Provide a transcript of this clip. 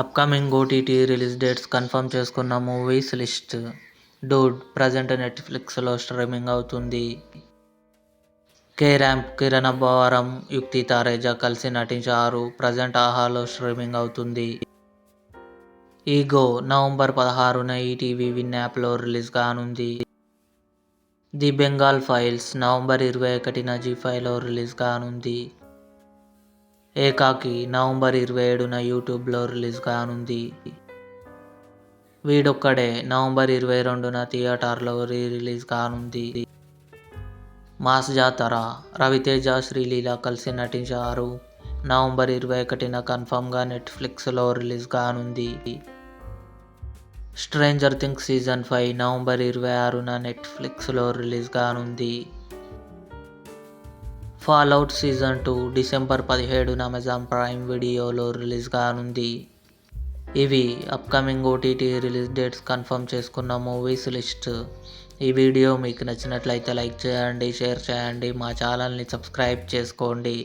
Upcoming OTT release dates confirm చేసుకున్న movies list. Dude present నెట్ఫ్లిక్స్లో streaming అవుతుంది. K ramp Kiran Abbavaram, యుక్తి తారేజా కలిసి నటించారు. ప్రజెంట్ ఆహాలో స్ట్రీమింగ్ అవుతుంది. ఈగో నవంబర్ 16న ఈటీవీ విన్ యాప్లో రిలీజ్ కానుంది. ది బెంగాల్ ఫైల్స్ నవంబర్ 21న జీ5లో రిలీజ్ కానుంది. ఏకాకి నవంబర్ 27న యూట్యూబ్లో రిలీజ్ కానుంది. వీడొక్కడే నవంబర్ 22న థియేటర్లో రిలీజ్ కానుంది. మాస్ జాతర రవితేజ, శ్రీలీల కలిసి నటించారు. నవంబర్ 21న కన్ఫర్మ్గా నెట్ఫ్లిక్స్లో రిలీజ్ కానుంది. స్ట్రేంజర్ థింగ్స్ సీజన్ 5 నవంబర్ 26న నెట్ఫ్లిక్స్లో రిలీజ్ కానుంది. ఫాల్అవుట్ సీజన్ 2 డిసెంబర్ 17న అమెజాన్ ప్రైమ్ వీడియోలో రిలీజ్ కానుంది. ఇవి upcoming OTT release dates confirm చేసుకున్న మూవీస్ లిస్ట్. ఈ వీడియో మీకు నచ్చినట్లయితే లైక్ చేయండి, షేర్ చేయండి, మా ఛానల్ని సబ్స్క్రైబ్ చేసుకోండి.